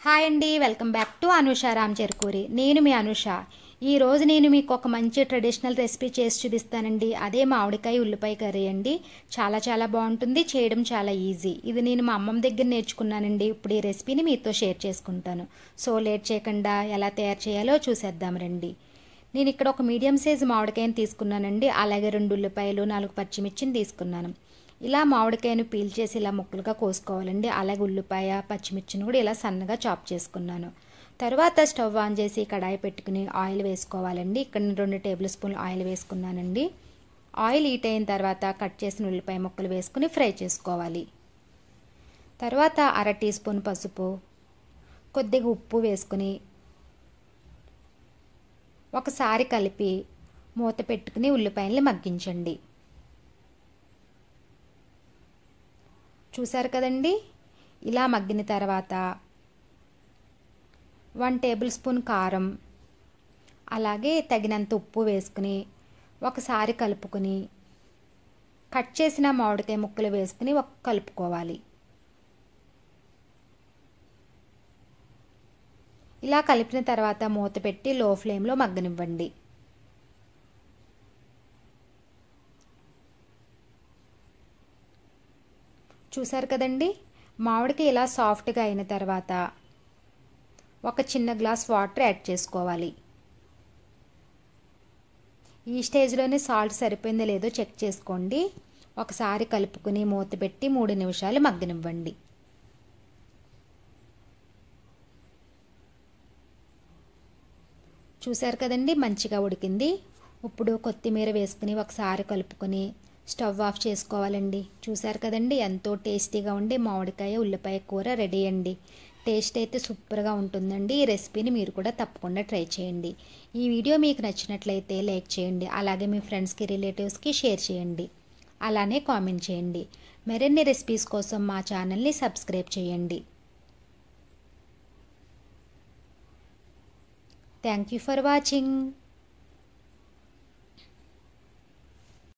Hi అండి, welcome back to Anusha Ram Cherukuri. నేను మీ అనుష. ఈరోజు నేను మీకు ఒక మంచి ట్రెడిషనల్ రెసిపీ చేసి చూపిస్తానండి. అదే మామిడికాయ ఉల్లిపాయ కర్రీ అండి. చాలా బాగుంటుంది, చేయడం చాలా ఈజీ. ఇది నేను మా అమ్మమ్మ దగ్గర నేర్చుకున్నానండి. ఇప్పుడు ఈ రెసిపీని మీతో షేర్ చేసుకుంటాను. సో లేట్ చేయకుండా ఎలా తయారు చేయాలో చూసేద్దాం రండి. నేను ఇక్కడ ఒక మీడియం సైజ్ మామిడికాయని తీసుకున్నానండి. అలాగే 2 ఉల్లిపాయలు, 4 పచ్చిమిర్చిని తీసుకున్నాను. ఇలా మామిడికాయను పీల్ చేసి ఇలా ముక్కలుగా కోసుకోవాలండి. అలాగే ఉల్లిపాయ, పచ్చిమిర్చిని కూడా ఇలా సన్నగా చాప్ చేసుకున్నాను. తర్వాత స్టవ్ ఆన్ చేసి కడాయి పెట్టుకుని ఆయిల్ వేసుకోవాలండి. ఇక్కడ నేను 2 టేబుల్ స్పూన్లు ఆయిల్ వేసుకున్నానండి. ఆయిల్ హీట్ అయిన తర్వాత కట్ చేసిన ఉల్లిపాయ ముక్కలు వేసుకుని ఫ్రై చేసుకోవాలి. తర్వాత 1/2 టీ స్పూన్ పసుపు, కొద్దిగా ఉప్పు వేసుకుని ఒకసారి కలిపి మూత పెట్టుకుని ఉల్లిపాయల్ని మగ్గించండి. చూసారు కదండి, ఇలా మగ్గిన తర్వాత 1 టేబుల్ స్పూన్ కారం, అలాగే తగినంత ఉప్పు వేసుకుని ఒకసారి కలుపుకొని కట్ చేసిన మామిడికాయ ముక్కలు వేసుకుని కలుపుకోవాలి. ఇలా కలిపిన తర్వాత మూత పెట్టి లో ఫ్లేమ్లో మగ్గనివ్వండి. చూసారు కదండి, మామిడికాయ ఇలా సాఫ్ట్గా అయిన తర్వాత ఒక చిన్న గ్లాస్ వాటర్ యాడ్ చేసుకోవాలి. ఈ స్టేజ్లోనే సాల్ట్ సరిపోయిందో లేదో చెక్ చేసుకోండి. ఒకసారి కలుపుకుని మూత పెట్టి 3 నిమిషాలు మగ్గనివ్వండి. చూసారు కదండి, మంచిగా ఉడికింది. ఇప్పుడు కొత్తిమీర వేసుకుని ఒకసారి కలుపుకొని స్టవ్ ఆఫ్ చేసుకోవాలండి. చూసారు కదండి, ఎంతో టేస్టీగా ఉండే మామిడికాయ ఉల్లిపాయ కూర రెడీ అండి. టేస్ట్ అయితే సూపర్గా ఉంటుందండి. ఈ రెసిపీని మీరు కూడా తప్పకుండా ట్రై చేయండి. ఈ వీడియో మీకు నచ్చినట్లయితే లైక్ చేయండి. అలాగే మీ ఫ్రెండ్స్కి, రిలేటివ్స్కి షేర్ చేయండి. అలానే కామెంట్ చేయండి. మరిన్ని రెసిపీస్ కోసం మా ఛానల్ని సబ్స్క్రైబ్ చేయండి. Thank you for watching.